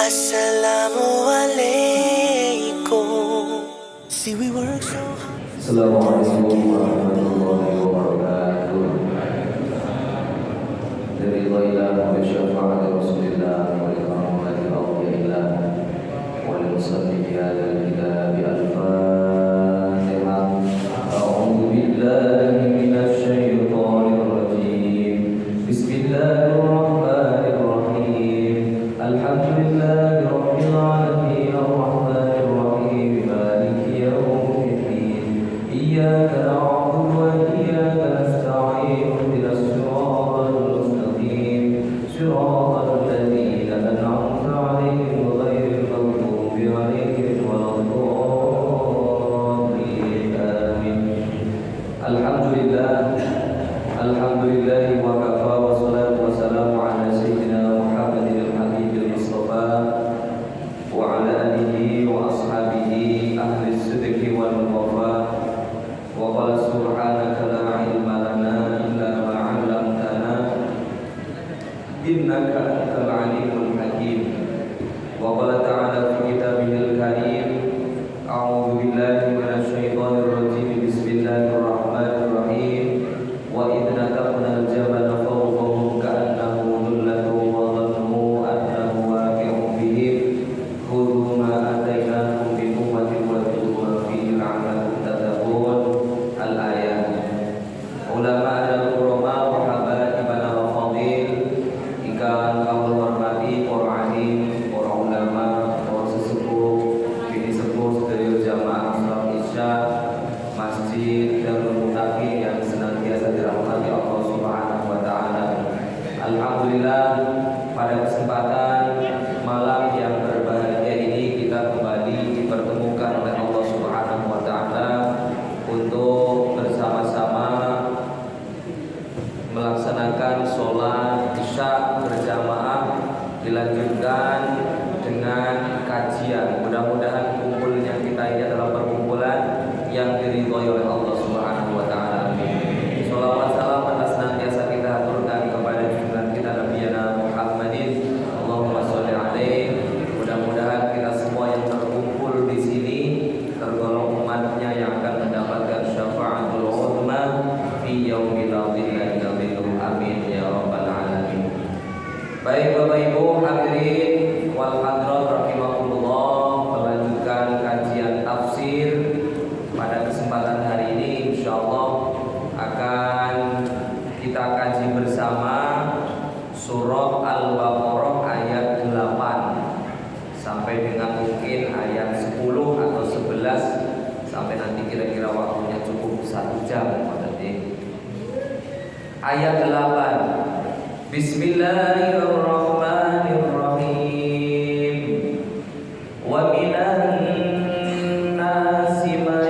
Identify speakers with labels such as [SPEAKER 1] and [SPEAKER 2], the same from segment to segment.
[SPEAKER 1] Assalamualaikum. See, we work so hard.
[SPEAKER 2] Assalamualaikum warahmatullahi wabarakatuh. Dari Allah wa syafa'ati Rasulillah wa liqamati awliyillah wa limusalli bihadal kitab al-Fatihah. A'udhu billahi minasy syaithanir rajim. Bismillahirrahmanirrahim. Alhamdulillahi rabbil alamin arrahmanir rahim maliki yaumiddin. Iyyaka na'budu wa iyyaka nasta'in ihdinas siratal mustaqim siratal ladzina an'amta 'alaihim ghairil maghdubi 'alaihim waladdallin. Amin. Alhamdulillah wa kafa wa salatu wa salamu ala sayyidina Muhammadil Habibil Mustafa wa ala alihi wa ashabihi ahli sidqi wal wafa. Wa qala subhanaka la ilma lana illa ma 'allamtana innaka antal alimul hakim. Wa qala ta'ala fi kitabihil karim a'udzu billahi minasy syaithanir rajim. Bismillahirrahmanirrahim. Wa idh nataqna al-jabala fawqahum ka'annahu dhullatun wa dhannu annahu waqi'un bihim khudhu ma atainakum bi quwwatin wadhkuru ma fihi la'allakum tattaqun. Al-ayat. Ulama al-qurama wa habaibana wa fadil ikan kaul hormati para alim, para ulama, para sesepuh, bini sepuh sedaya jamaah salat Isya Masjid Darul Muttaqin yang senantiasa dirahmati Allah Subhanahu wa taala. Alhamdulillah, pada kesempatan malam yang berbahagia ini kita kembali dipertemukan oleh Allah Subhanahu wa taala untuk bersama-sama melaksanakan sholat Isya berjamaah, dilanjutkan dengan kajian. Mudah-mudahan kumpulnya kita ini adalah perkumpulan yang diridhoi oleh Allah Subhanahu wa taala. Shalawat salam atas senantiasa kita aturkan kepada junjungan kita Nabi Muhammadin. Allahumma sholli alaihi. Mudah-mudahan kita semua yang terkumpul di sini tergolong umatnya yang akan mendapatkan syafaatul uzma fi yaumil la dhilla illa dhilluh. Amin ya rabbal alamin. Baik Bapak Ibu hadirin wal hadirat rahimakumullah, melanjutkan kajian tafsir. Pada kesempatan hari ini insyaallah akan kita kaji bersama surah Al-Baqarah ayat 8 sampai dengan mungkin ayat 10 atau 11, sampai nanti kira-kira waktunya cukup 1 jam. Ayat 8. Bismillahirrahmanirrahim. Wa minan nasi man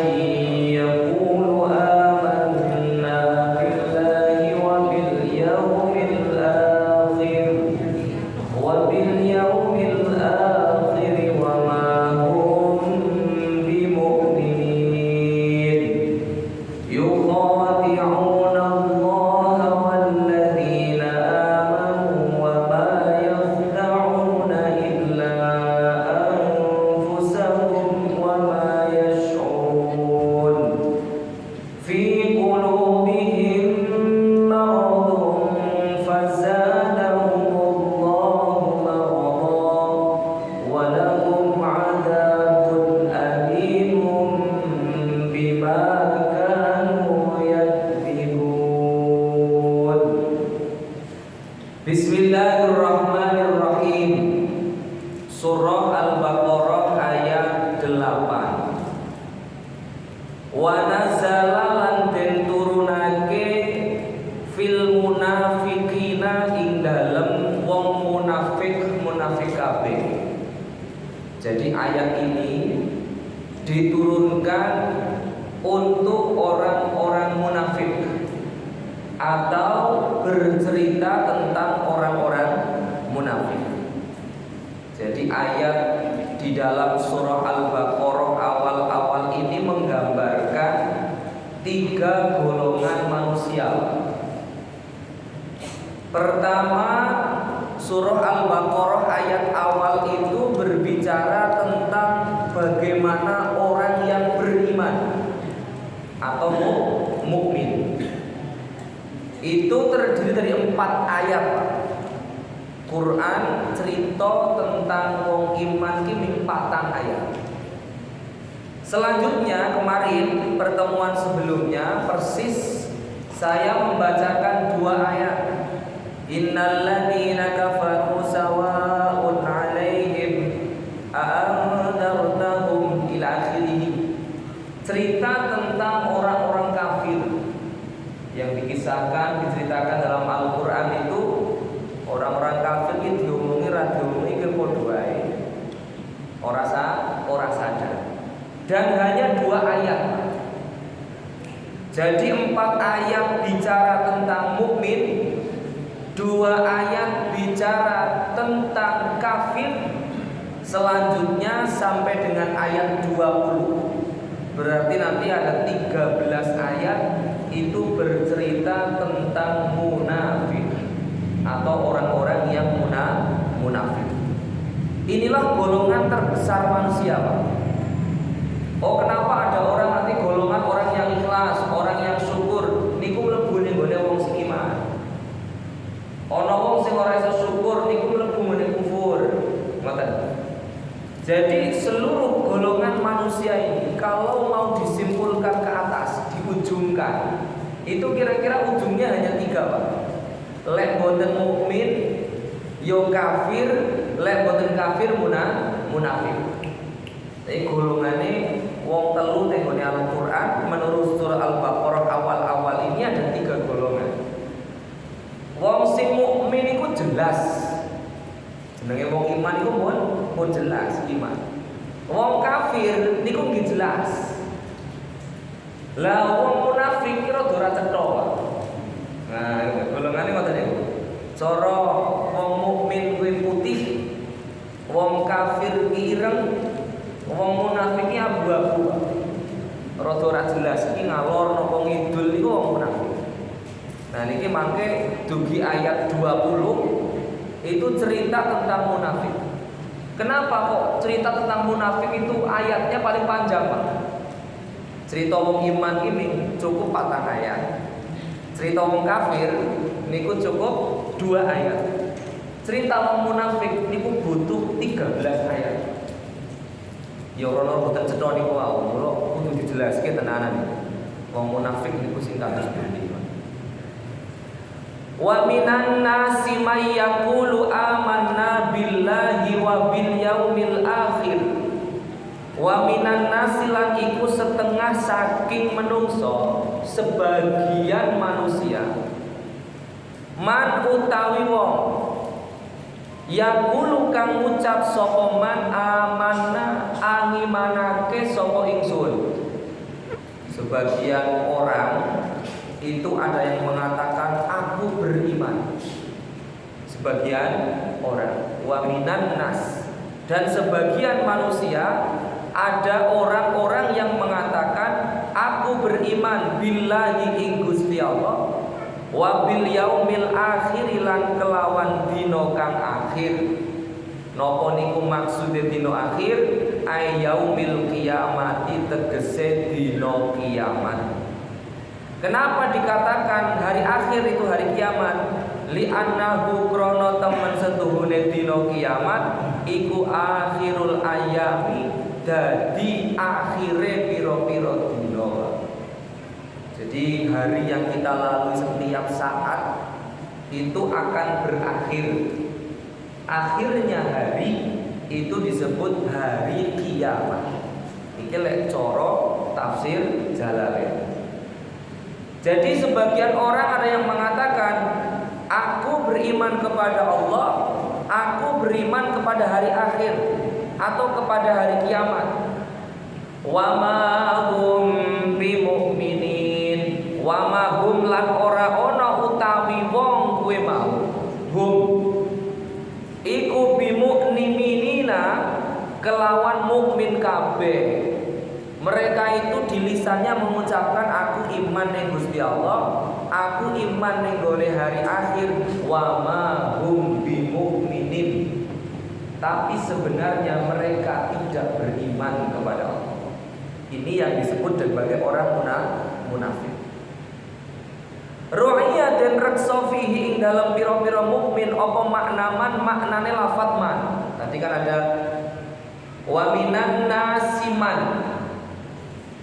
[SPEAKER 2] yaqulu amanna billahi wa bil yawmil akhir wa bil yawmil akhir wa ma hum bimu'minin yukhadi'una Allah walladzina amanu wa ma yakhda'una illa anfusahum wa ma yash'urun fi qulubihim maradun fazadahumullahu maradan wa lahum 'adzabun alimun bima kanu yakdzibun. Bismillahirrahmanirrahim. Surah Al-Baqarah ayat 8. Wa nazala lan den turunake fil munafiqina ing dalem wong munafik kabeh. Jadi ayat ini diturunkan untuk orang-orang munafik atau bercerita tentang orang-orang munafik. Jadi ayat di dalam surah Al-Baqarah awal-awal ini menggambarkan 3 golongan manusia. Pertama, surah Al-Baqarah ayat awal itu berbicara tentang bagaimana orang yang beriman atau mukmin. Itu terdiri dari 4 ayat. Quran cerita tentang wong iman ki 4 ayat. Selanjutnya kemarin pertemuan sebelumnya persis saya membacakan 2 ayat. Innal ladzina kafaru sawa'un 'alaihim a'andartahum ila akhirih. Cerita tentang orang-orang kafir yang diceritakan dalam Al-Qur'an itu. Orang-orang kafir itu diomongi ra diomongi ke padha wae. Ora sadar. Dan hanya 2 ayat. Jadi 4 ayat bicara tentang mukmin, 2 ayat bicara tentang kafir, selanjutnya sampai dengan ayat 20. Berarti nanti ada 13 ayat itu bercerita tentang munafik atau orang-orang yang munafik. Inilah golongan terbesar manusia, Pak. Oh, kenapa ada orang nanti golongan orang yang ikhlas, orang yang syukur, niku mlebu ning gone wong sing iman. Ana wong sing ora iso syukur niku mlebu ning kufur. Ngoten. Jadi seluruh golongan manusia ini kalau mau disimpulkan ke atas, diujungkan, itu kira-kira ujungnya hanya 3, Pak. Lek boten mukmin, yo kafir, lek boten kafir munafik. Jadi golongane wong telu ning gone Al-Qur'an menurut surah Al-Baqarah awal-awal ini ada 3 golongan. Wong sing mukmin iku jelas. Jenenge wong iman iku pun jelas iman. Wong kafir niku nggih jelas. Lah wong munafik kira ora cetha. Nah, golongane ngoten niku. Cara wong mukmin kuwi putih, wong kafir ki ireng, wong munafik ki abu-abu. Rada ora jelas iki ngalor napa ngidul niku wong munafik. Nah niki mangke dugi ayat 20 itu cerita tentang munafik. Kenapa kok cerita tentang munafik itu ayatnya paling panjang, Pak? Cerita wong iman ini cukup 4 ayat. Cerita wong kafir niku cukup 2 ayat. Cerita wong munafik niku butuh 13 ayat. Ya ora boten cetha niku wae, mula kudu dijelaske tenanan. Wong munafik niku sing kados pundi. Wa minan nasi may yaqulu amanna billahi wa bil yaumil akhir. Wa minan nasi lan iku setengah saking menungso, sebagian manusia. Man utawi wong yaqulu kang ngucap sapa man amanna angimanake sapa ingsun. Sebagian orang itu ada yang mengatakan aku beriman. Sebagian orang, wa minan nas, dan sebagian manusia ada orang-orang yang mengatakan aku beriman billahi ing Gusti Allah wa bil yaumil akhir lan kelawan dina kang akhir. Napa niku maksude dina akhir? Ay yaumil qiyamati, tegese dina kiamat. Kenapa dikatakan hari akhir itu hari kiamat? Li'annahu krono temen setuhune dina kiamat iku akhirul ayami, dadi akhire piro-piro dina. Jadi hari yang kita lalui setiap saat itu akan berakhir. Akhirnya hari itu disebut hari kiamat. Iki lek cara tafsir Jalalain. Jadi sebagian orang ada yang mengatakan aku beriman kepada Allah, aku beriman kepada hari akhir atau kepada hari kiamat. Wa ma hum bimu'minin, wa ma hum lan ora ana utawi wong kuwi mau. Hum iku bimu'minina kelawan mukmin kabeh. Mereka itu di lisannya mengucapkan aku iman ning Gusti Allah, aku iman ning gone hari akhir, wa ma hum bimu'minin tapi sebenarnya mereka tidak beriman kepada Allah. Ini yang disebut sebagai orang munafik. Ru'iyah dan reksa fihi ing dalam pira-pira mukmin apa maknaman maknane lafat man. Tadi kan ada wa minan nasiman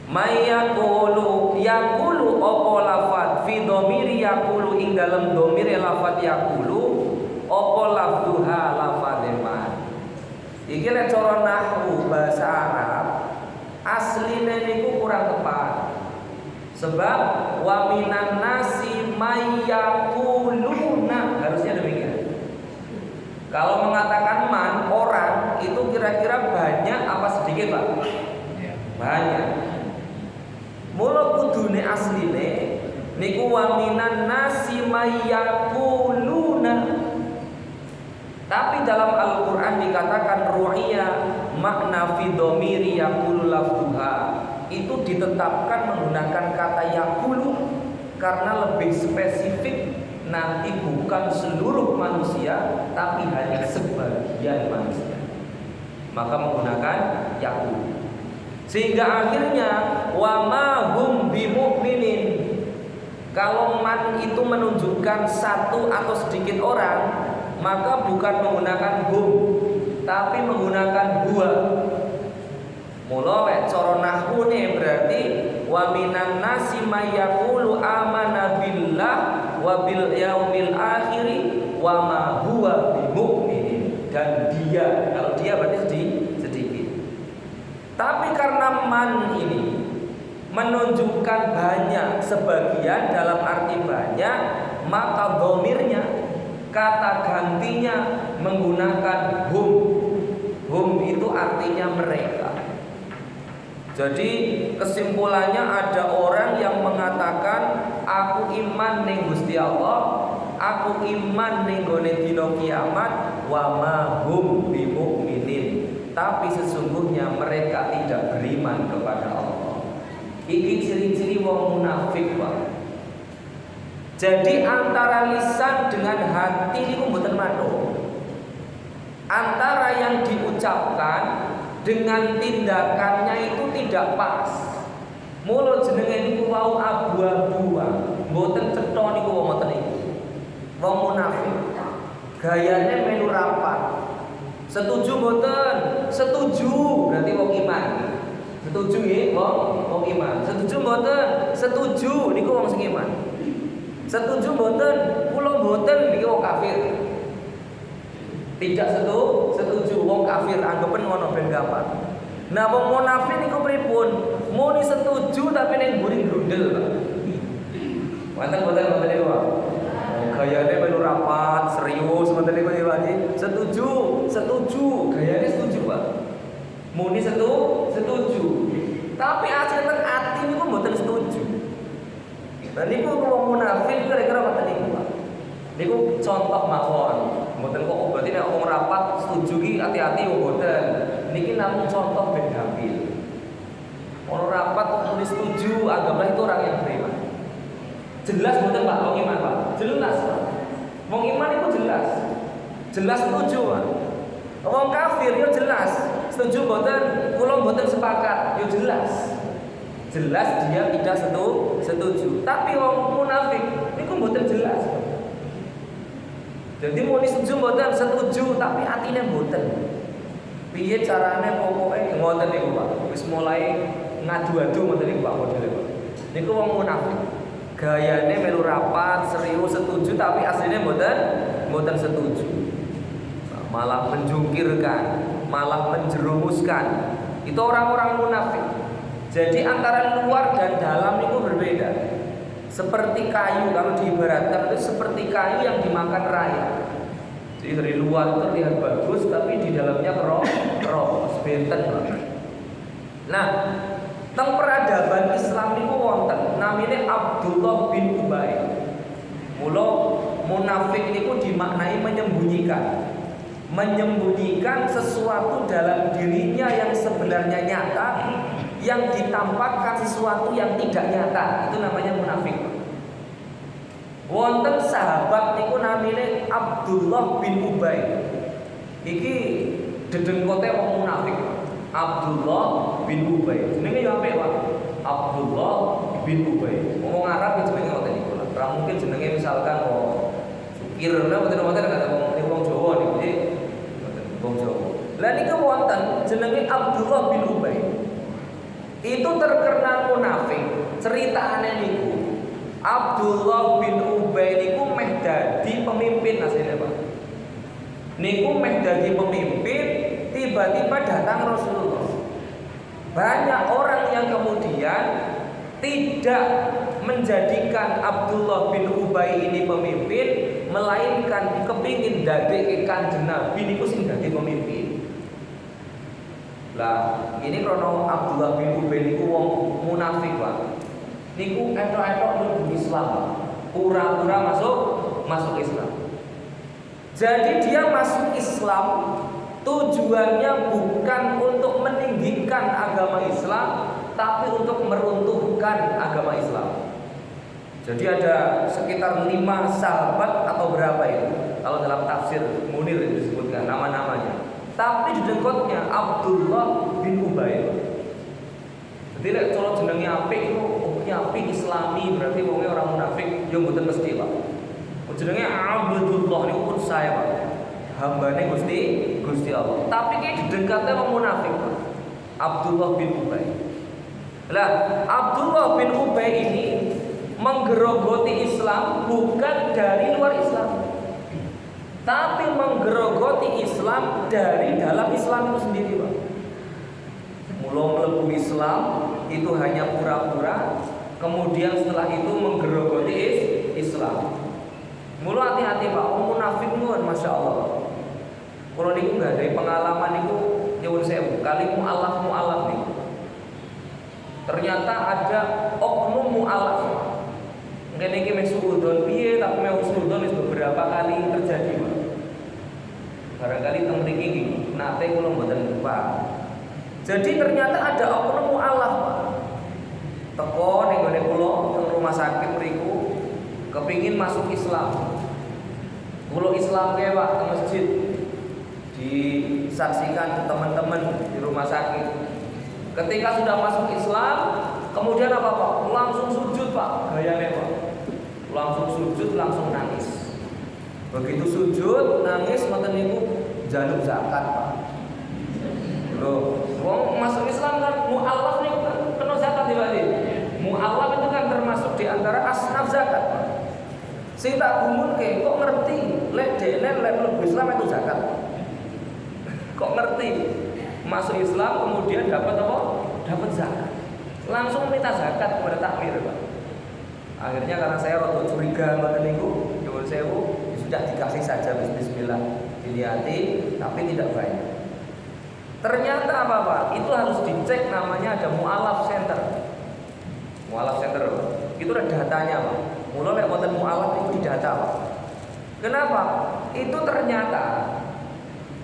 [SPEAKER 2] mayaqulu yaqulu apa lafat fi dhamiri yaqulu ing dalam dhamir lafat yaqulu apa lafduha lafat man. Iki lek cara nahwu bahasa Arab asline niku kurang tepat. Sebab wa minan nasi mayaquluna harusnya demikian. Kalau mengatakan man orang itu kira-kira banyak apa sedikit, Pak? Banyak. Mula kudune asline niku wa minan nasi mayaquluna. Tapi dalam Al-Qur'an dikatakan ru'ya makna fi dhamiri yaqulu lafduha. Itu ditetapkan menggunakan kata yaqulu karena lebih spesifik, nanti bukan seluruh manusia tapi hanya sebagian manusia, maka menggunakan yaqulu. Sehingga akhirnya wa ma hum bimu'minin, kalau man itu menunjukkan satu atau sedikit orang, maka bukan menggunakan hum tapi menggunakan huwa. Mula wek cara nahwune berarti wa minan nasi may yaqulu amana billah wa bil yaumil akhir wa ma huwa bimu'minin. Dan dia, kalau dia berarti sedikit. Tapi karena man ini menunjukkan banyak, sebagian dalam arti banyak, maka dhamirnya, kata gantinya menggunakan hum. Hum itu artinya mereka. Jadi kesimpulannya ada orang yang mengatakan aku iman ning Gusti Allah, aku iman ning gone dina kiamat, wa ma hum bimu'minin. Tapi sesungguhnya mereka tidak beriman kepada Allah. Iki ciri-ciri wong munafik, Pak. Jadi antara lisan dengan hati niku mboten manut. Antara yang diucapkan dengan tindakannya itu tidak pas. Mula jenenge niku wau abu-abu, mboten cetha niku wong ngoten niku. Wong munafik. Gayane melu rapat. Setuju mboten? Setuju, berarti wong iman. Setuju nggih, wong iman. Setuju mboten? Setuju, niku wong sing iman. Setuju mboten? Kula mboten, niki wong kafir. Tidak setuju wong kafir, anggapen ngono ben gampang. Nah wong munafik niku pripun? Muni setuju tapi ning mburi grundel, Pak. Wonten niku, Pak. Gayane melu rapat, serius ngoten niku Pak. Setuju, gayane setuju, Pak. Muni setuju. Tapi asline ati niku mboten setuju. Nah niku wong munafik kira-kira ngoten niku, Pak. Niku contoh mawon. Mboten kok berarti nek wong rapat setuju ki hati-hati mboten. Niki namung contoh ben gampil. Orang rapat kok muni setuju, anggaplah itu orang yang beriman. Jelas mboten Pak, wong iman Pak. Jelas Pak. Wong iman itu jelas. Jelas setuju Pak. Wong kafir yo jelas. Setuju mboten? Kula mboten sepakat. Yo jelas. Jelas dia tidak setuju. Tapi wong munafik niku mboten jelas. Jadi mau setuju mboten setuju tapi atine mboten. Piye carane pokoke ngoten niku Pak. Wis mulai ngadu-adu ngoten niku Pak modele Pak. Niku wong munafik. Gayane melu rapat, serius setuju tapi aslinya mboten setuju. Malah menjungkirkan, malah menjerumuskan. Itu orang-orang munafik. Jadi antara luar dan dalam niku berbeda. Seperti kayu, kalau diibaratkan itu seperti kayu yang dimakan raya. Jadi dari luar terlihat bagus, tapi di dalamnya keroh, benten. Nah, tentang peradaban Islam itu wonten namanya Abdullah bin Ubay. Mula munafik itu dimaknai menyembunyikan sesuatu dalam dirinya yang sebenarnya nyata, yang ditampakkan sesuatu yang tidak nyata. Itu namanya munafik. Wonten sahabat niku namine Abdullah bin Ubay. Iki dedengkote wong munafik. Abdullah bin Ubay. Jenenge yo apik, Pak. Abdullah bin Ubay. Wong Arab iki jenenge ngoten niku. Ora mungkin jenenge misalkan wong Sukirna mboten kata wong Jawa niku. Wong Jawa. Lah niku wonten jenenge Abdullah bin Ubay. Itu terkenal munafik. Ceritane niku Abdullah bin Ubay niku meh dadi pemimpin asline, Pak. Niku meh dadi pemimpin, tiba-tiba datang Rasulullah. Banyak orang yang kemudian tidak menjadikan Abdullah bin Ubay ini pemimpin, melainkan kepingin dadeke Kanjeng Nabi niku sing dadi pemimpin. Lah, ini krono Abdullah bin Ubay niku wong munafik, Pak. Niku etok-etok mlebu Islam, pura-pura masuk Islam. Jadi dia masuk Islam tujuannya bukan untuk meninggikan agama Islam, tapi untuk meruntuhkan agama Islam. Jadi ada sekitar 5 sahabat atau berapa itu? Kalau dalam tafsir Munir disebutkan nama-namanya. Tapi di dekatnya Abdullah bin Ubay. Jadi nek cara jenenge apik iku apik Islami, berarti wonge orang munafik yo mboten mesti, Pak. Jenenge Abdullah niku pun saya, Pak. Hambane Gusti Allah. Tapi ki didekatne wong munafik, Pak. Abdullah bin Ubay. Lah, Abdullah bin Ubay ini menggerogoti Islam bukan dari luar Islam, tapi menggerogoti Islam dari dalam Islam itu sendiri, Pak. Mula mlebu Islam itu hanya pura-pura, kemudian setelah itu menggerogoti Islam. Mula hati-hati, Pak, wong munafik nuwun masyaallah. Kalau niku nggak ada pengalaman niku nyuwun sewu kali mualaf niku. Ternyata ada oknum mualaf. Ngene iki meh suudon piye, tapi meh suudon wis beberapa kali terjadi, Pak. Barangkali teng mriki iki nate kula mboten lupa. Jadi ternyata ada oknum mualaf, Pak. Teko ning gone kula teng rumah sakit mriku kepingin masuk Islam. Kula Islam ke, Pak, ke masjid. Disaksikan teman-teman di rumah sakit. Ketika sudah masuk Islam, kemudian apa, Pak? Langsung sujud, Pak. Gayane, Pak. Langsung sujud, langsung nangis. Begitu sujud, nangis ngoten niku njaluk zakat, Pak. Loh, wong masuk Islam kan mualaf niku kan kena zakat dibalik. Mualaf itu kan termasuk di antara asnaf zakat, Pak. Sing tak gumunke kok ngerti lek dene lek mlebu Islam itu zakat. Kok ngerti masuk Islam kemudian dapat apa? Dapat zakat. Langsung minta zakat kepada takmir, Pak. Akhirnya karena saya rada curiga ngoten niku, nyuwun sewu, sudah dikasih saja bismillah, dilihat tapi tidak banyak. Ternyata apa, Pak? Itu harus dicek, namanya ada mualaf center. Mualaf center, Pak. Itu ada datanya, Pak. Mulai lewat mualaf itu didata, Pak. Kenapa? Itu ternyata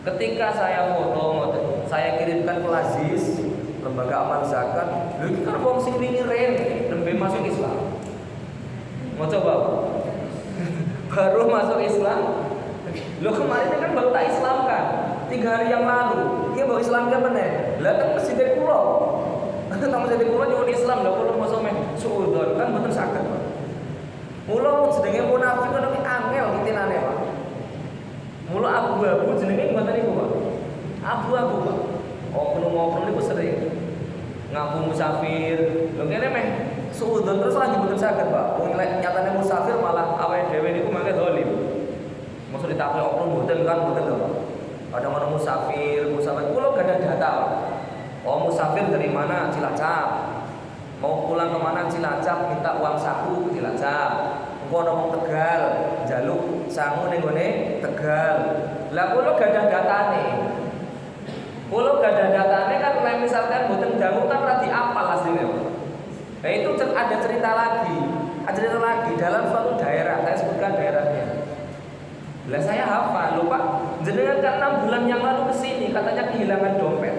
[SPEAKER 2] ketika saya foto, saya kirimkan ke Lazis, lembaga amal zakat, lho iki kan wong sing wingi nembe masuk Islam. Mau coba, Pak? Baru masuk Islam. Lo kemarin kan baru tak Islam kan? 3 hari yang lalu. Dia baru Islam kan bener. Lah kan masjid kula. Nang masjid kula nyuwun Islam lho kula masuk meh suudon kan mboten saged, Pak. Mula jenenge munafik kan angel kitinane, Pak. Mula abu-abu jenenge mboten niku, Pak. Abu-abu, Pak. Oknum-oknum niku sering ngaku musafir. Lho kene meh suudon terus lagi mboten saged, Pak. Wong nyatane musafir malah awake dhewe niku mangke zalim. Maksud ditakoki oknum mboten kan mboten lho, Pak. Ada orang musafir kula gak ada data, Pak. Oh, musafir dari mana? Cilacap. Mau pulang ke mana? Cilacap, minta uang saku ke Cilacap. Engko ana wong Tegal, njaluk sangu ning gone Tegal. Lah kula gak ada datane. Kula gak ada datane kan lek misalkan mboten dangu kan ora diapal asline, Pak. Nah, itu ada cerita lagi. Ada cerita lagi dalam suatu daerah, saya sebutkan daerahnya. Lah saya hafal, lho Pak. Jenengan kan 6 bulan yang lalu kesini katanya kehilangan dompet.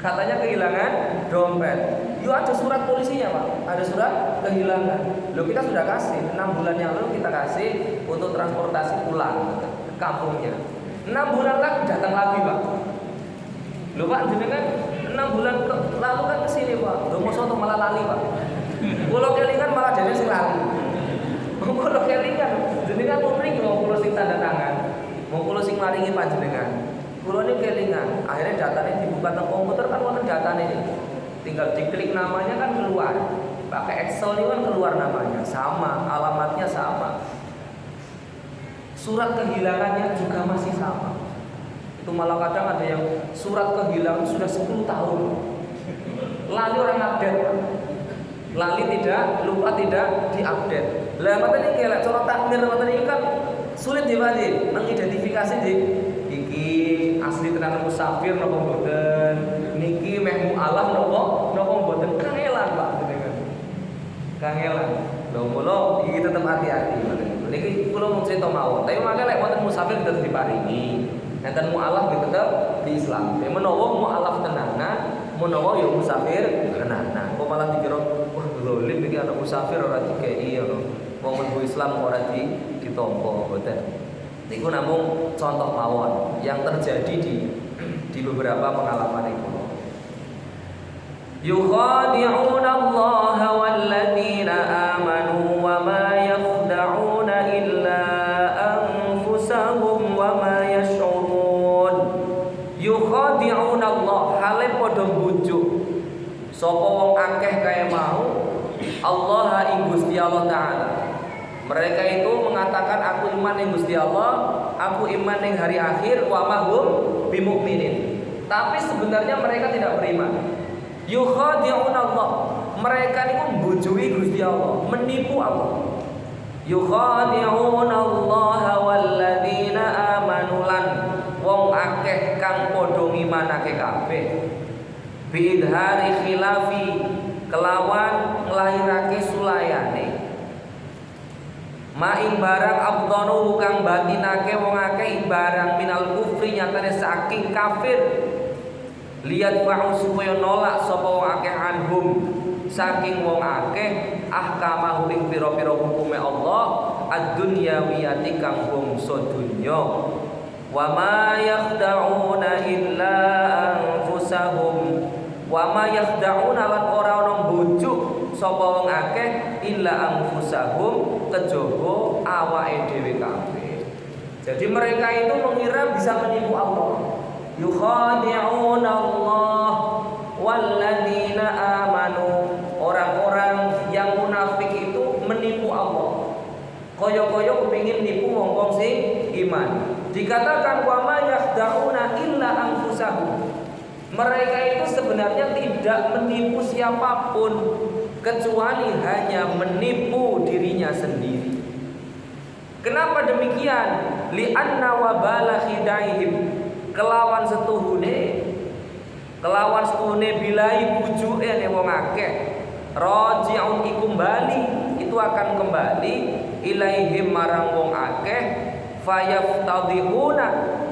[SPEAKER 2] Katanya kehilangan dompet. Yuk ada surat polisinya, Pak. Ada surat kehilangan. Loh kita sudah kasih 6 bulan yang lalu kita kasih untuk transportasi pulang ke kampungnya. 6 bulan lagi datang lagi Pak. Lho Pak jenengan 6 bulan lalu kan kesini Pak. Lho mosok malah lali Pak. Kula kelingan malah dene sing lali. Kula kelingan jenengan mau mriki mau kula sing tanda tangan. Mau kula sing maringi panjenengan. Kula niku kelingan. Akhirnya datanya dibuka teng komputer kan wonten datane ini. Tinggal diklik namanya kan keluar. Pakai Excel ini kan keluar namanya sama, alamatnya sama. Surat kehilangannya juga masih sama. Itu malah kadang ada yang surat kehilangan sudah 10 tahun. Lali orang update. Lali tidak, lupa tidak diupdate. Lah mata ini kayak cara takmir mata ini kan sulit dibagi, mengidentifikasi di iki asli tenanan musafir napa mboten, niki meh mualaf napa mboten, kangelan Pak jenengan. Kangelan. Lho mulo iki tetep hati-hati ngoten. Niki kula mung crita mawon, tapi mangke lek wonten musafir tetep diparingi. Enten mualaf tetep di Islam. Menawa mualaf tenanan, menawa ya musafir tenanan. Kok malah dikira wah dolim iki ana musafir ora dikei ngono. Wong mlebu Islam ora ditampa mboten. Niku namung contoh mawon yang terjadi di beberapa pengalaman itu. Yukhadi'una Allah walladzina amanu wa ma yakhda'una illa anfusahum wa ma yash'urun. Yukhadi'una Allah hale padha bujuk sapa wong akeh kaya mau Allah ing Gusti Allah taala. Mereka itu mengatakan aku iman ing Gusti Allah, aku iman ing hari akhir, wa mahum bimukminin. Tapi sebenarnya mereka tidak beriman. Yukhadi'un Allah. Mereka itu membujui Gusti Allah, menipu Allah. Yukhadi'un Allah walladzina amanu lan wong akeh kang padha ngimanake kabeh. Biidhari khilafi kelawan nglahirake sulayane. Maing barang abdanu kang batinake wong akeh barang minal kufri nyatane saking kafir. Lihat ba'u supaya nolak sapa wong akeh anhum saking wong akeh ahkamahu ing pira-pira hukume Allah ad-dunyawiyati kang bangsa dunya. Wa ma yakhda'una illa anfusahum wa ma yakhda'una lan ora ana mbujuk sapa wong akeh illa anfusahum kejaba awake dhewe kabeh. Jadi mereka itu mengira bisa menipu Allah. Yukhadi'un Allah walladzina amanu. Orang-orang yang munafik itu menipu Allah. Koyo-koyo kepingin nipu wong-wong sing iman. Dikatakan wa ma yakhda'una illa anfusahum. Mereka itu sebenarnya tidak menipu siapapun kecuali hanya menipu dirinya sendiri. Kenapa demikian? Li'anna wabala khidaihim. Kelawan setuhune bilai bujuke ne wong akeh raji'un iku bali itu akan kembali ilaihim marang wong akeh fayaftadihuna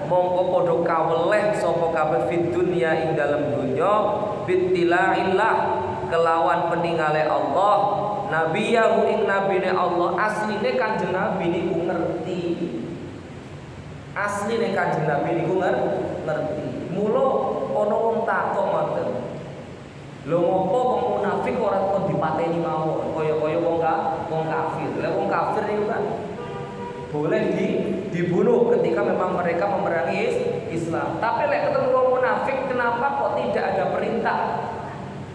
[SPEAKER 2] mongko padha kaweleh sapa kabeh fid dunya ing dalem dunya bittila'illah kelawan peningale Allah nabiyahu ing nabine Allah. Asline Kanjeng Nabi niku ngerti. Asline Kanjeng Nabi niku ngerti. Mula ana wong takok ngoten. Lho ngopo wong munafik ora kok dipateni mawon kaya-kaya wong kafir. Lah wong kafir niku kan boleh dibunuh ketika memang mereka memerangi Islam. Tapi lek ketemu wong munafik kenapa kok tidak ada perintah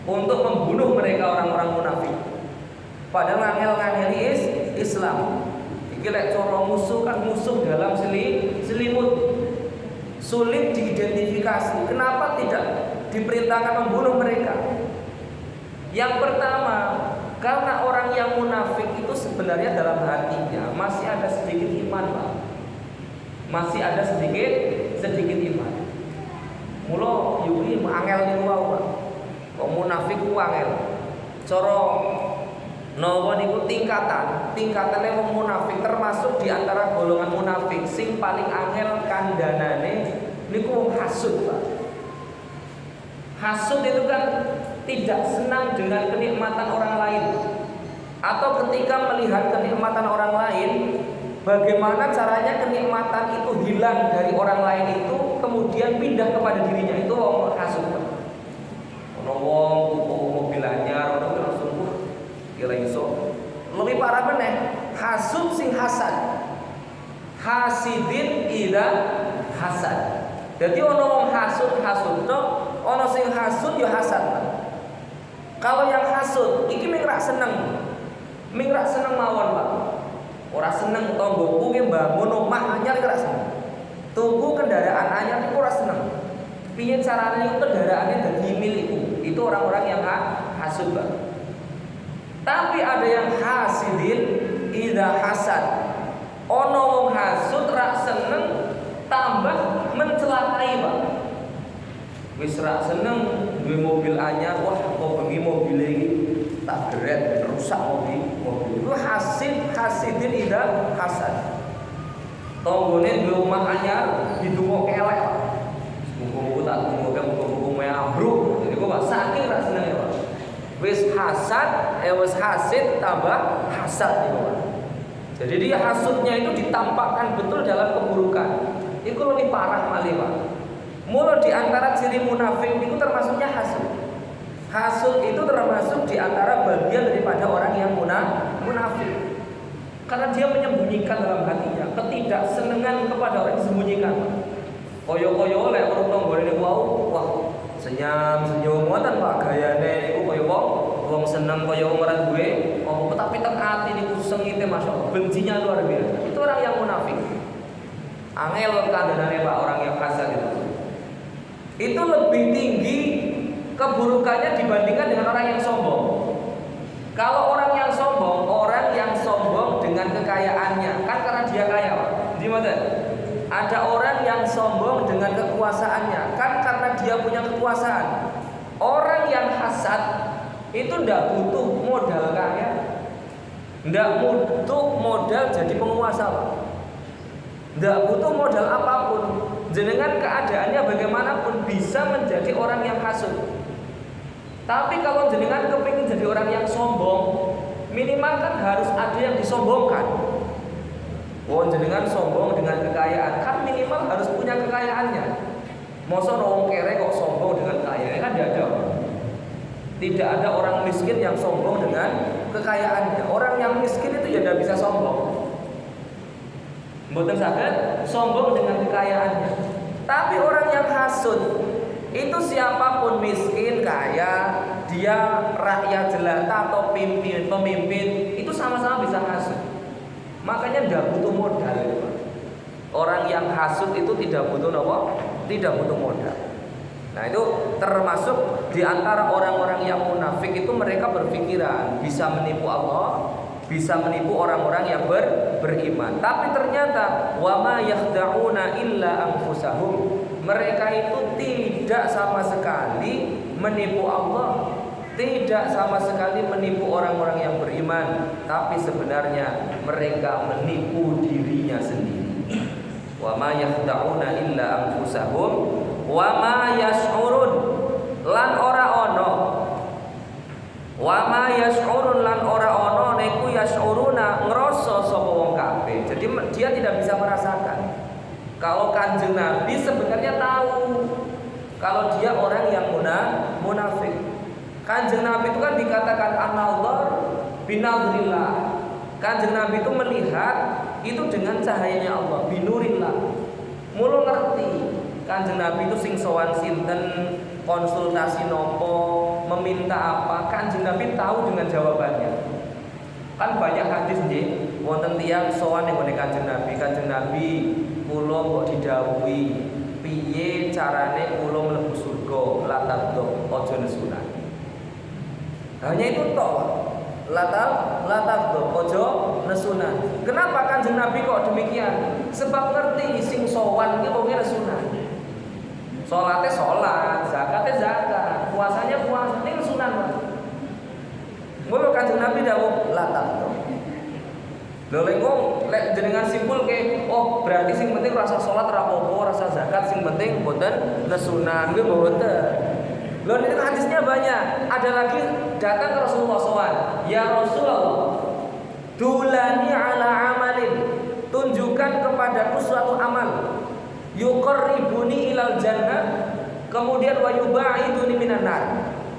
[SPEAKER 2] untuk membunuh mereka orang-orang munafik? Padahal ngangel-ngangeli Islam. Iki lek cara musuh kan musuh dalam selimut. Sulit diidentifikasi. Kenapa tidak diperintahkan membunuh mereka? Yang pertama, karena orang yang munafik itu sebenarnya dalam hatinya masih ada sedikit iman, Pak. Masih ada sedikit iman. Mula yuwi angel niku wae, Pak. Kok munafik ku angel. Cara nawa niku tingkatane wong munafik termasuk di antara golongan munafik sing paling angel kandhanane niku wong hasud, Pak. Hasud itu kan tidak senang dengan kenikmatan orang lain, atau ketika melihat kenikmatan orang lain Bagaimana caranya kenikmatan itu hilang dari orang lain itu kemudian pindah kepada dirinya, itu wong hasud. Ono wong tuku mobil anyar, ono langsung kira iso. Lebih parah meneh, hasud sing hasad. Hasidin ila hasad. Jadi ono wong hasud tok, ono sing hasud ya hasad. Kalau yang hasud iki ming rak seneng. Ming rak seneng mawon, Pak. Ora seneng tonggoku ki mbangun omah anyar ora seneng. Tuku kendaraan anyar iku ora seneng. Piye carane iku kendaraane dadi milikku? Itu orang-orang yang hasud, Pak. Tapi ada yang hasidin idza hasad. Ono wong hasud rak seneng tambah mencelakai, Pak. Wis rak seneng duwe mobil anyar, wah kok bengi mobil iki tak geret rusak mobil. Itu hasidin idza hasad. Tonggone duwe omah anyar didungo kelek. Muga-muga tak muga-muga ambruk. Jadi kok saking rak senenge, Pak. Wis hasid tambah hasad itu, Pak. Jadi dia hasudnya itu ditampakkan betul dalam keburukan. Itu lebih parah malih, Pak. Mula di antara ciri munafik itu termasuknya hasud. Hasud itu termasuk di antara bagian daripada orang yang munafik. Karena dia menyembunyikan dalam hatinya ketidaksenengan kepada orang yang disembunyikan. Koyo-koyo lek urung tanggane niku wah senyum ngoten Pak gayane niku koyo wong seneng koyo wong ora duwe apa tapi teng ati niku sengite masyaallah bencinya luar biasa. Itu orang yang munafik. Angel kandhane Pak orang yang hasad itu. Itu lebih tinggi keburukannya dibandingkan dengan orang yang sombong. Kalau orang yang sombong dengan kekayaannya, kan karena dia kaya, Pak. Gimana? Ada orang yang sombong dengan kekuasaannya, kan karena dia punya kekuasaan. Orang yang hasad itu tidak butuh modal kaya, tidak butuh modal jadi penguasa, Pak. Tidak butuh modal apapun. Jenengan keadaannya bagaimanapun bisa menjadi orang yang hasud. Tapi kalau jenengan kepingin jadi orang yang sombong, minimal kan harus ada yang disombongkan. Oh jenengan sombong dengan kekayaan, kan minimal harus punya kekayaannya. Masa orang kere kok sombong dengan kekayaan, kan tidak ada. Tidak ada orang miskin yang sombong dengan kekayaannya. Orang yang miskin itu ya tidak bisa sombong. Mboten saged sombong dengan kekayaannya. Tapi orang yang hasud itu siapapun miskin, kaya, dia rakyat jelata atau pemimpin itu sama-sama bisa hasud. Makanya tidak butuh modal itu, Pak. Orang yang hasud itu tidak butuh apa? Tidak butuh modal. Nah itu termasuk di antara orang-orang yang munafik itu mereka berpikiran bisa menipu Allah, bisa menipu orang-orang yang beriman. Tapi ternyata wa ma yakhda'una illa anfusahum. Mereka itu tidak sama sekali menipu Allah, tidak sama sekali menipu orang-orang yang beriman, tapi sebenarnya mereka menipu dirinya sendiri. Wa ma yakhda'una illa anfusahum wa ma yash'urun lan ora ono. Wa ma yash'urun lan ora ono niku yash'uruna ngrasa sapa wong kabeh. Jadi dia tidak bisa merasakan. Kalau Kanjeng Nabi sebenarnya tahu kalau dia orang yang munafik. Kanjeng Nabi itu kan dikatakan an-nadhar binadrillah. Kanjeng Nabi itu melihat itu dengan cahayanya Allah, binurillah. Mulu ngerti Kanjeng Nabi itu sing sowan sinten, konsultasi nopo, meminta apa, Kanjeng Nabi tahu dengan jawabannya. Kan banyak hadis nggih, wonten tiyang sowan ning Kanjeng Nabi. Kanjeng Nabi kula kok didhawuhi piye carane kula mlebu surga, latadok aja nesunan. Hanya itu tok. Latadok aja nesunan. Kenapa Kanjeng Nabi kok demikian? Sebab ngerti sing sowan iki kok nesunan. Salate salat, zakate zakat, puasanya puasa, ning nesunan, Pak. Mula Kanjeng Nabi dawuh latadok. Lho lek jenengan simpul ke, oh berarti sing penting rasa salat ora apa-apa, rasa zakat sing penting mboten nesunan, kuwi mboten. Lho ini hadisnya banyak. Ada lagi datang ke Rasulullah SAW, ya Rasulullah, dulani ala amalin, menunjukkan kepadaku suatu amal, yuqarribuni ilal jannah, kemudian wa yubaiduni minan nar,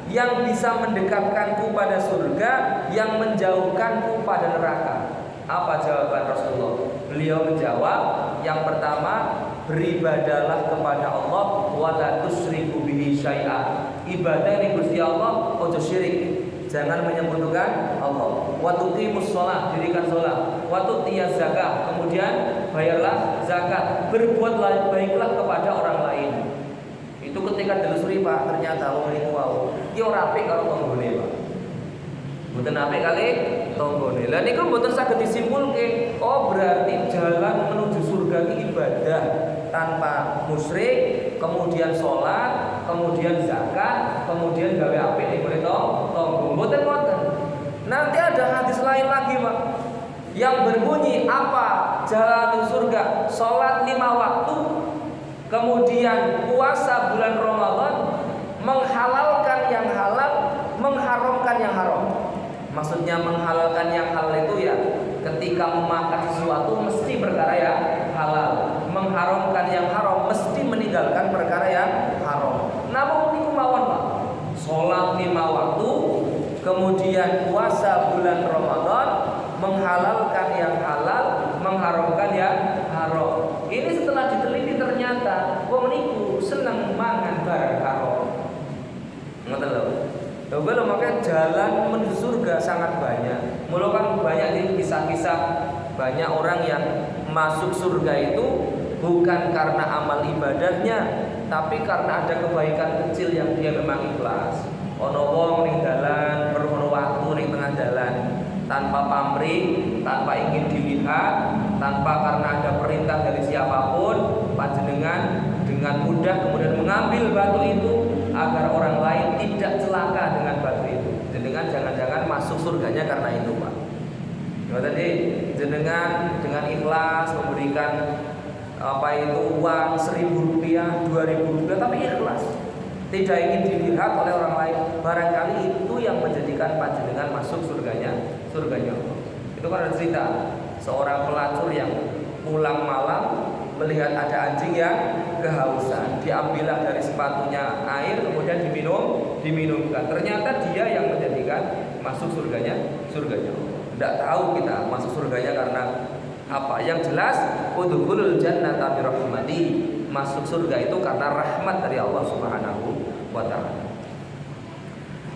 [SPEAKER 2] yang bisa mendekatkanku pada surga, yang menjauhkanku pada neraka. Apa jawaban Rasulullah? Beliau menjawab, yang pertama, beribadalah kepada Allah wa la tusyriku bihi syai'a. Ibadah yang Gusti Allah ojo syirik, jangan menyekutukan Allah. Wa tuqimus shalah, dirikan salat. Wa tutiyaz zakah, kemudian bayarlah zakat. Berbuatlah baiklah kepada orang lain. Itu ketika telusuri Pak, ternyata wong niku wau iki ora apik karo tanggane Pak. Mboten apik kali tanggane. Lah niku mboten saged disimpulke, oh berarti jalan menuju surga iki ibadah tanpa musyrik, kemudian sholat, kemudian zakat, kemudian gawe apik ning ngene to tangga. Mboten. Nanti ada hadis lain lagi Pak, yang berbunyi apa jalan menuju surga? Sholat 5 waktu, kemudian puasa bulan Ramadan, menghalalkan yang halal, mengharamkan yang haram. Maksudnya menghalalkan yang halal itu ya ketika memakan sesuatu mesti perkara yang halal, mengharamkan yang haram mesti meninggalkan perkara yang haram. Namun niku mawon Pak, salat 5 waktu, kemudian puasa bulan Ramadan, menghalalkan yang halal, mengharamkan yang haram. Ini setelah diteliti ternyata wong niku seneng mangan barang haram. Ngoten lho. Lho makanya jalan menuju surga sangat banyak. Mula kan banyak nih kisah-kisah banyak orang yang masuk surga itu bukan karena amal ibadahnya, tapi karena ada kebaikan kecil yang dia memang ikhlas. Ono wong ning dalan, perlu waktu ning tengah dalan, tanpa pamrih, tanpa ingin dilihat, tanpa karena ada perintah dari siapapun, panjenengan dengan mudah kemudian mengambil batu itu agar orang lain tidak celaka dengan batu itu. Jenengan jangan-jangan masuk surganya karena itu Pak. Tadi jenengan dengan ikhlas memberikan uang 1.000 rupiah, 2.000 rupiah, tapi ikhlas, tidak ingin dilihat oleh orang lain. Barangkali itu yang menjadikan panjenengan masuk surganya. Itu kan ada cerita seorang pelacur yang pulang malam melihat ada anjing yang kehausan, diambillah dari sepatunya air, kemudian diminumkan. Ternyata dia yang menjadikan masuk surganya. Tidak tahu kita masuk surganya karena apa. Yang jelas udkhulul jannata bi rahmati, masuk surga itu karena rahmat dari Allah Subhanahu wa taala.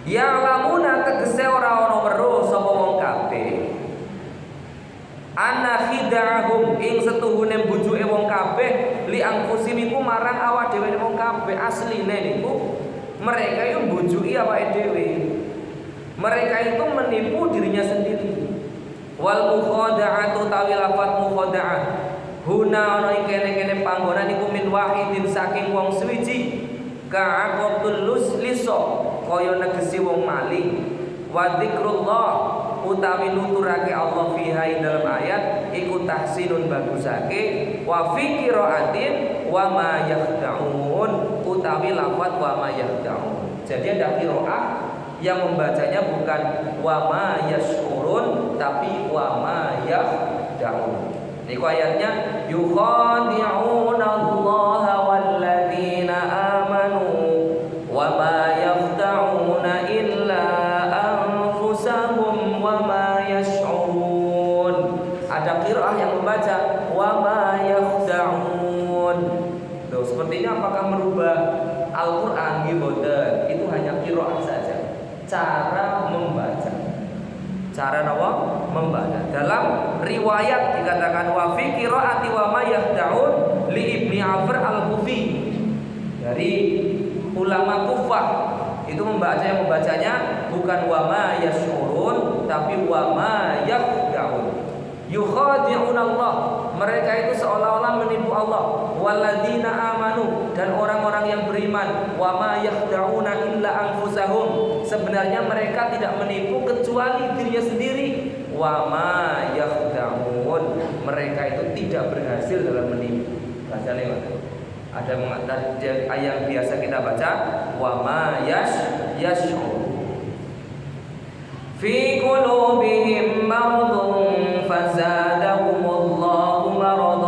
[SPEAKER 2] Ya lamuna tegese ora ana weruh sapa wong kabeh, ana khidahum ing setuhune bujuke wong kabeh li angkusim iku marang awak dhewe wong kabeh. Asline niku mereka itu bujuki awake dhewe, mereka itu menipu dirinya sendiri. Wal mukhada'atu tawi lafat mukhada'ah huna ana kene-kene panggonan iku min wahidin saking wong suwiji, ka'aqatul liso kaya negesi wong maling. Wa dzikrullah utawi nuturake Allah fiha dalam ayat iku tahsinun bagusake, wa fi qiraatin wa ma yakhda'un utawi lafaz wa ma yakhda'un. Jadi ada qiraah yang membacanya bukan wa ma yashurun tapi wa ma yakhda'un. Niku ayatnya yukhadi'una Allah walladzina amanu wa ma yakhda'una illa anfusahum wa ma yash'urun. Ada qiraah yang membaca wa ma yakhda'un. Tuh, seperti ini apakah merubah Al-Qur'an gitu? Itu hanya qiraah saja. Cara membaca. Cara membaca. Dalam riwayat dikatakan wa fi qiraati wa ma yakhda'un li Ibni Afr al-Kufi. Dari ulama Kufah itu membacanya bukan wa ma yashurun tapi wa ma yakhda'un. Yukhadi'un Allah, mereka itu seolah-olah menipu Allah. Walladzina amanu, dan orang-orang yang beriman. Wa ma yakhda'una illa anfusahum, sebenarnya mereka tidak menipu kecuali dirinya sendiri. Wa ma yakhda'un, mereka itu tidak berhasil dalam menipu. Bacanya ada ayat biasa kita baca wa ma yash'ur. Fi qulubihim maradun fazadahumullahu maradan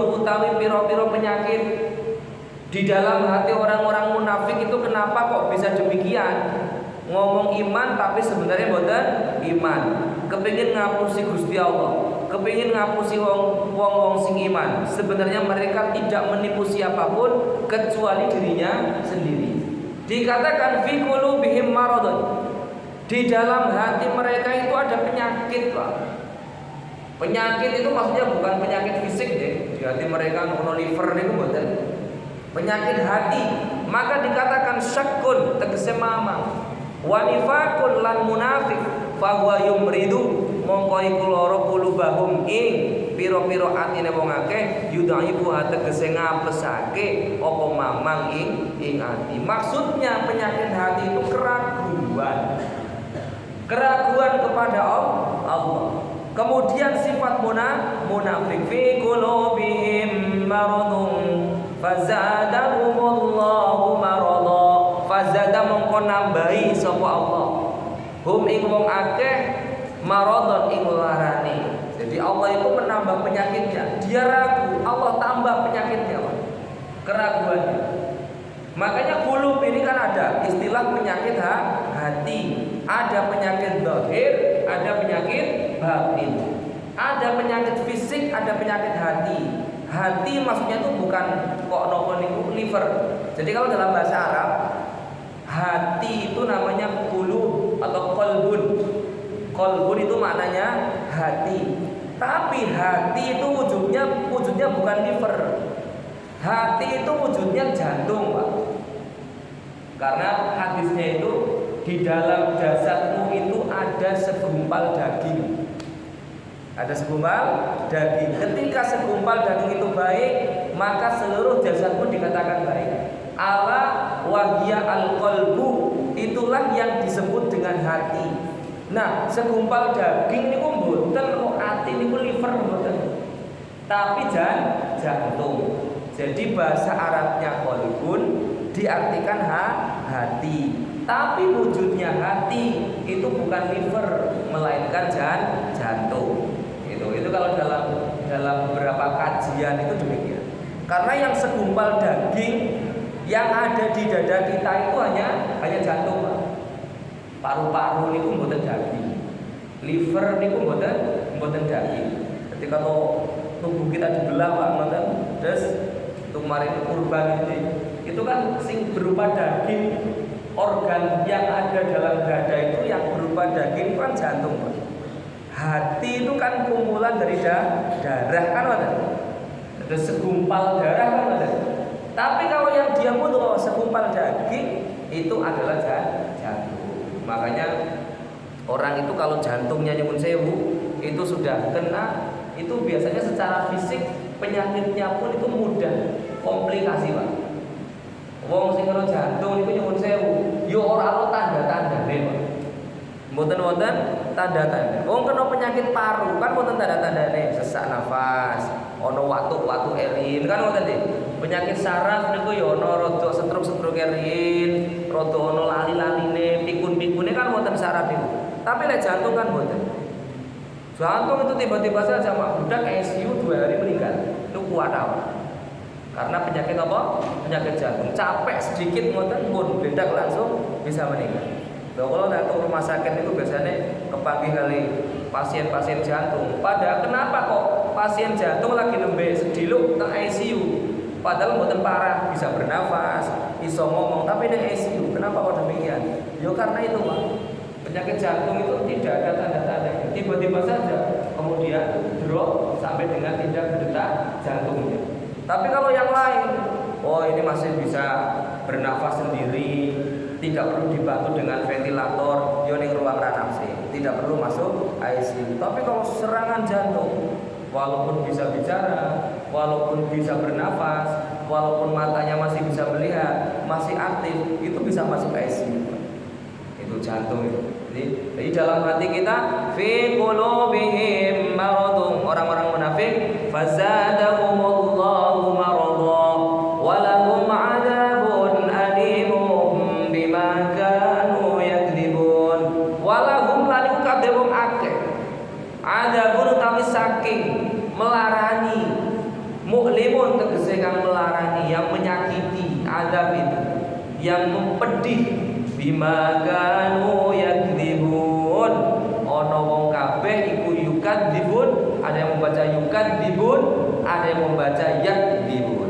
[SPEAKER 2] maradun utawi piro-piro penyakit di dalam hati orang-orang munafik itu. Kenapa kok bisa demikian? Ngomong iman tapi sebenarnya boten iman. Kepingin ngapusi Gusti Allah, kepingin ngapusi wong sing iman. Sebenarnya mereka tidak menipu siapapun kecuali dirinya sendiri. Dikatakan fi qulubihim maradun. Di dalam hati mereka itu ada penyakit, Pak. Penyakit itu maksudnya bukan penyakit fisik deh. Di hati mereka ono liver niku mboten. Penyakit hati. Maka dikatakan syakkun tegese mamang. Wa nifaqun lan munafik fa huwa yumridu mongko iku lara qulubahum ing pira-pira atine wong akeh yudaibu tegese ngapesake apa mamang ing ati. Maksudnya penyakit hati itu keraguan kepada Allah. Kemudian sifat munafik fi qulubihim maradun fazadahumullahu marada. Fazada mongko nambahi sapa Allah hum ing wong akeh maradon ing larane. Jadi Allah itu menambah penyakitnya. Dia ragu, Allah tambah penyakitnya, keraguannya. Makanya qulub ini kan ada istilah penyakit hati. Ada penyakit zahir, ada penyakit batin. Ada penyakit fisik, ada penyakit hati. Hati maksudnya itu bukan kok nopo niku liver. Jadi kalau dalam bahasa Arab hati itu namanya qulub atau qalbun. Qalbun itu maknanya hati. Tapi hati itu wujudnya bukan liver. Hati itu wujudnya jantung, Pak. Karena hadisnya itu di dalam jasadmu itu ada segumpal daging. Ada segumpal daging. Ketika segumpal daging itu baik, maka seluruh jasadmu dikatakan baik. Ala wahya al-qalbu, itulah yang disebut dengan hati. Nah, segumpal daging niku mboten kok ati niku liver mboten. Tapi jantung. Jadi bahasa Arabnya qalbun diartikan hati. Tapi wujudnya hati itu bukan liver melainkan jantung. Itu kalau dalam beberapa kajian itu demikian. Karena yang segumpal daging yang ada di dada kita itu hanya jantung, Pak. Paru-paru niku mboten daging. Liver niku mboten daging. Ketika tubuh kita dibelah, Pak, mboten. Terus kemarin kurban itu kan sing berupa daging. Organ yang ada dalam dada itu yang berupa daging kan jantung, Pak. Hati itu kan kumpulan dari darah kan, Pak. Terus segumpal darah kan, Pak. Tapi kalau yang dia butuh segumpal daging itu adalah jantung. Makanya orang itu kalau jantungnya nyuwun sewu itu sudah kena, itu biasanya secara fisik penyakitnya pun itu mudah komplikasi, Pak. Wong sing kena jantung niku nyuwun sewu, yo ora ana tanda-tandane, Pak. Mboten-mboten tanda-tanda. Wong kena penyakit paru kan mboten tanda-tandane, sesak nafas, ana watuk-watuk erin kan ngoten nggih. Penyakit saraf niku yo ana rada setruk-setruk erin, rada ana lali-laline, pikun-pikune kan wonten saraf niku. Tapi lek jantung kan mboten. Jantung itu tiba-tiba saja mak budak ICU 2 hari meninggal. Itu kuat apa? Karena penyakit apa? Penyakit jantung. Capek sedikit ngoten pun blendak langsung bisa meninggal. Kalau nak ke rumah sakit itu biasanya kepanggih kali pasien-pasien jantung. Padahal kenapa kok pasien jantung lagi nembe sediluk nang ICU? Padahal mboten parah, bisa bernafas, bisa ngomong, tapi di ICU. Kenapa kok demikian? Ya karena itu, Pak. Penyakit jantung itu tidak ada tanda-tandanya. Tiba-tiba saja kemudian drop sampai dengan tidak berdetak jantungnya. Tapi kalau yang lain, oh ini masih bisa bernafas sendiri, tidak perlu dibantu dengan ventilator, yo ning ruang ranapsi, tidak perlu masuk ICU. Tapi kalau serangan jantung, walaupun bisa bicara, walaupun bisa bernafas, walaupun matanya masih bisa melihat, masih aktif, itu bisa masuk ICU. Itu jantung itu. Jadi dalam hati kita fi qulubihim maradun, orang-orang munafik, fazadahumullahu marada wa lahum adzabun alimum bima kanu yakdzibun. Wa lahum lan kabeh wong akeh adzabun utawi saking melarani muklim Muklimun tegese kang melarani, yang menyakiti, azab itu yang pedih. Bima kanu yakdzibun, ana wong kabeh iku yukadzibun, ada yang membaca yukadzibun, ada yang membaca yakdzibun.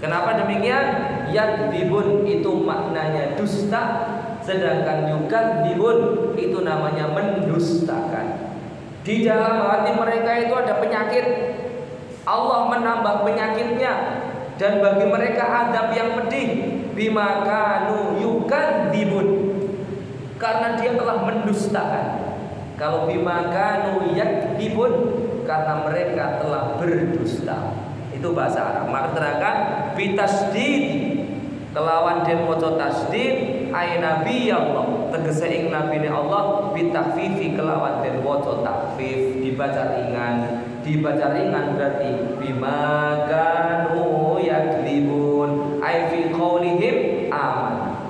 [SPEAKER 2] Kenapa demikian? Yakdzibun itu maknanya dusta, sedangkan yukadzibun itu namanya mendustakan. Di dalam hati mereka itu ada penyakit, Allah menambah penyakitnya, dan bagi mereka azab yang pedih. Bima kanu yukadzibun, karena dia telah mendustakan. Kalau bima kanu yakdzibun, karena mereka telah berdusta. Itu bahasa Arab. Maka terangkan bitasdid kelawan den maca tasdid ay nabi Allah, tegese ing nabine Allah, bitakfifi kelawan den maca takfif, dibaca ringan. Dibaca ringan berarti bima kanu yakdzibun ay fi qaulihim aman.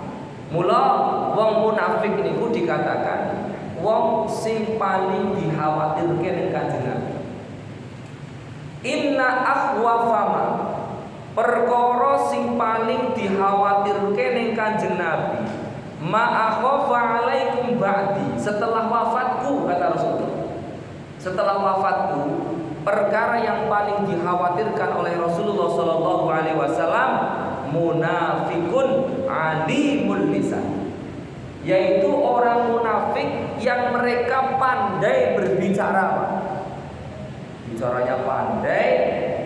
[SPEAKER 2] Mula wong munafik niku dikatakan wong sing paling dikhawatirke ning Kanjeng Nabi. Inna akhwafama, perkara sing paling dikhawatirke ning Kanjeng Nabi, ma akhafa alaikum ba'di, setelah wafatku, kata Rasulullah. Setelah wafatku, perkara yang paling dikhawatirkan oleh Rasulullah sallallahu alaihi wasallam munafikun alimul lisan, yaitu orang munafik yang mereka pandai berbicara. Bicaranya pandai,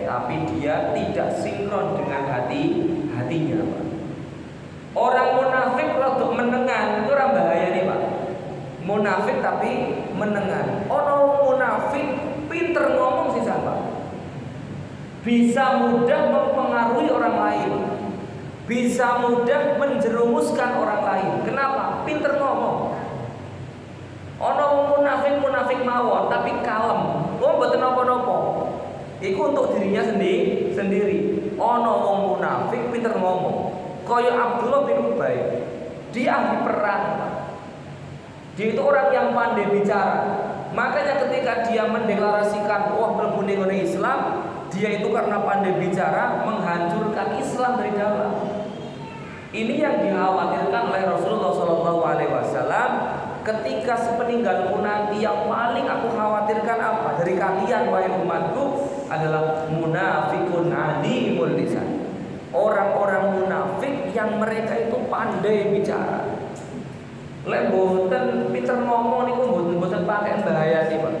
[SPEAKER 2] tapi dia tidak sinkron dengan hatinya, Pak. Orang munafik rada menengan, itu orang bahaya nih, Pak. Munafik tapi menengan. Orang munafik pinter ngomong sih, Pak. Bisa mudah mempengaruhi orang lain, bisa mudah menjerumuskan orang lain. Kenapa? Pinter ngomong. Ono munafik mawon tapi kalem. Wong mboten napa-napa. Iku untuk dirinya sendiri. Ono wong munafik pinter ngomong. Kaya Abdullah bin Ubay. Dia ahli perang. Dia itu orang yang pandai bicara. Makanya ketika dia mendeklarasikan wah mlebu ning Islam, dia itu karena pandai bicara menghancurkan Islam dari dalam. Ini yang dikhawatirkan oleh Rasulullah SAW. Ketika sepeninggalku nanti, yang paling aku khawatirkan apa? Dari kalian wahai umatku adalah munafikun alimul lisan. Orang-orang munafik yang mereka itu pandai bicara. Lek mboten pinter ngomong niku mboten pakai bahaya nih, Pak.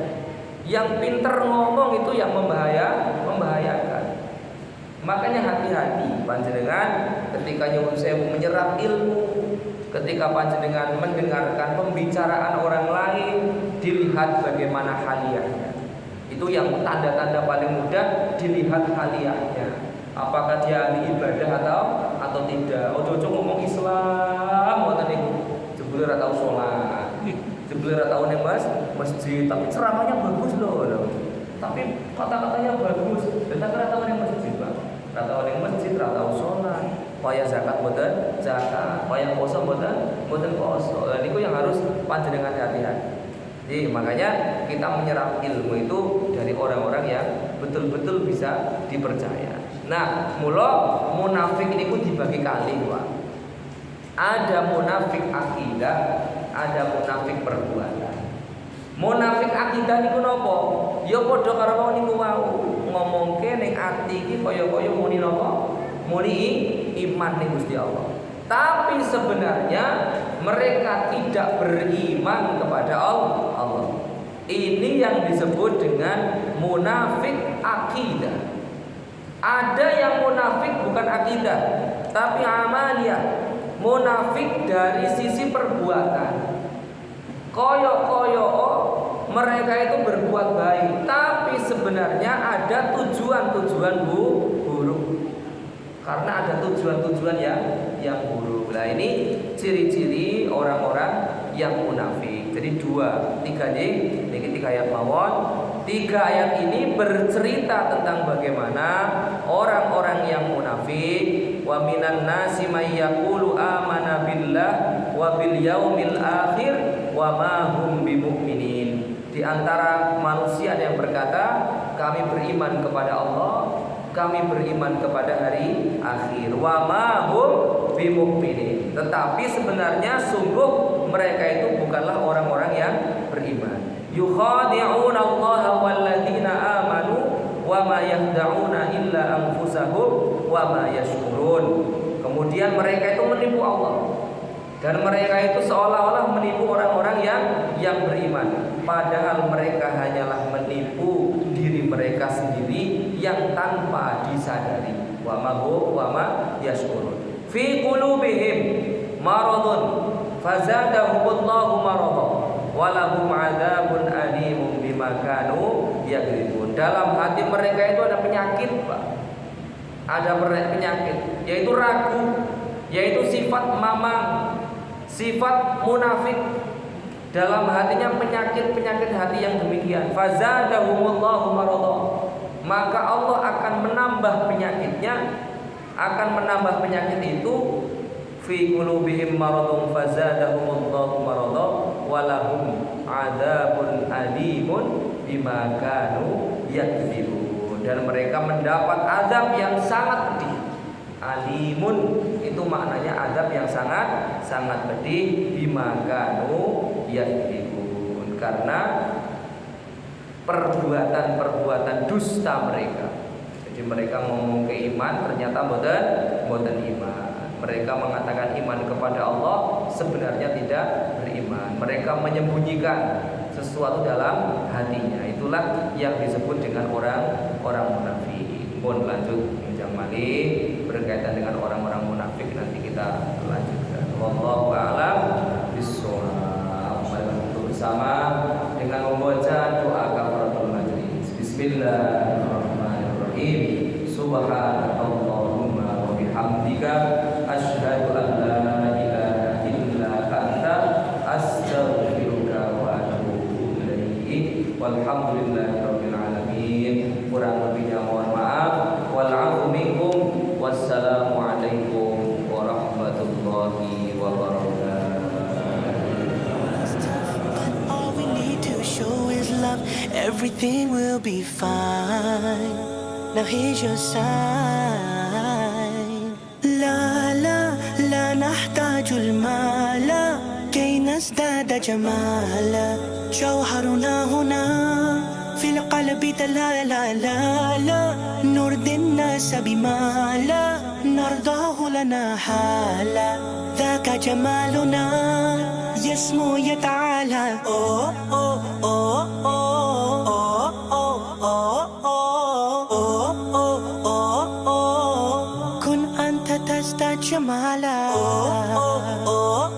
[SPEAKER 2] Yang pinter ngomong itu yang membahayakan. Makanya hati-hati panjenengan ketika nyuwun sewu menyerap ilmu, ketika panjenengan mendengarkan pembicaraan orang lain, dilihat bagaimana haliahnya. Itu yang tanda-tanda paling mudah, dilihat haliahnya. Apakah dia ahli ibadah atau tidak. Ojo-ojo ngomong Islam ngoten niku. Jebule ora tau salat. Jebule ora tau ning masjid, tapi ceramahnya bagus loh. Tapi kata-katanya bagus, tetapi ora tau ning masjid, Pak. Ora tau ning masjid, ora tau salat. Paya zakat mboten zakat, paya puasa mboten puasa. Lah niku yang harus panjenengan hati-hati. Jadi makanya kita menyerap ilmu itu dari orang-orang yang betul-betul bisa dipercaya. Nah, mula munafik niku dibagi kali, Pak. Ada munafik akidah, ada munafik perbuatan. Munafik akidah niku napa? Ya padha karo wong niku wau, ngomongke ning ati iki kaya-kaya muni napa? Muni iman ning Gusti Allah. Tapi sebenarnya mereka tidak beriman kepada Allah. Ini yang disebut dengan munafik akidah. Ada yang munafik bukan akidah, tapi amaliyah. Munafik dari sisi perbuatan. Koyo-koyo mereka itu berbuat baik, tapi sebenarnya ada tujuan-tujuan buruk. Karena ada tujuan-tujuan yang buruk. Nah, ini ciri-ciri orang-orang yang munafik. Jadi 3 ayat mawon. 3 ayat ini bercerita tentang bagaimana orang-orang yang munafik. Wa minan nasi may yaqulu amana billah wa bil yaumil akhir wa ma hum bimumin. Di antara manusia yang berkata kami beriman kepada Allah kami beriman kepada hari akhir. Wa ma hum bimu'minin. Tetapi sebenarnya sungguh mereka itu bukanlah orang-orang yang beriman. Yukhadi'una Allah walladzina amanu wa ma yakhda'una illa anfusahum wa ma yashkurun. Kemudian mereka itu menipu Allah. Dan mereka itu seolah-olah menipu orang-orang yang beriman, padahal mereka hanyalah menipu diri mereka sendiri yang tanpa disadari. Wa ma yashkurun. Fi qulubihim maradun fazadahumullahu maradan wa lahum 'adzabun alimun bima kanu yakdzibun. Dalam hati mereka itu ada penyakit, Pak. Ada penyakit, yaitu ragu, yaitu sifat mamang, sifat munafik. Dalam hatinya penyakit hati yang demikian. Fazadahumullahu maradha. Maka Allah akan menambah penyakitnya, akan menambah penyakit itu. Fi qulubihim maradun fazadahumullahu maradha wa lahum adzabun alimun bima kanu yakdzibun. Dan mereka mendapat azab yang sangat pedih. Alimun itu maknanya azab yang sangat pedih, bima kanu yakdzibun, karena perbuatan dusta mereka. Jadi mereka ngomong ke iman, ternyata boten iman. Mereka mengatakan iman kepada Allah, sebenarnya tidak beriman. Mereka menyembunyikan sesuatu dalam hatinya. Itulah yang disebut dengan orang munafik. Mohon lanjut Jang Mali berkaitan dengan orang-orang munafik, nanti kita lanjutkan. Wallahu a'lam bishawab. Mari kita bersama dengan membaca doa kafaratul majlis. Bismillahirrahmanirrahim. Subhanallahumma wa bihamdika asyhadu an la ilaha illa anta astaghfiruka wa atubu ilaik. Walhamdulillahirabbil alamin. Kurang lebihnya mohon maaf. Wal 'afwu minkum. Wassalamualaikum warahmatullahi wabarakatuh.
[SPEAKER 1] All we need to show is love. Everything will be fine. Now here's your sign. لا لا لا نحتاج المال كي نزداد جمالا. جوهرنا هنا في القلب لا لا لا لا. نرضي الناس بما لا نرضاه لنا حالا. ذاك جمالنا يسمو يتعالى. أوه أوه أوه أوه أوه أوه أوه أوه. كن أنت تزداد جمالا. أوه أوه أوه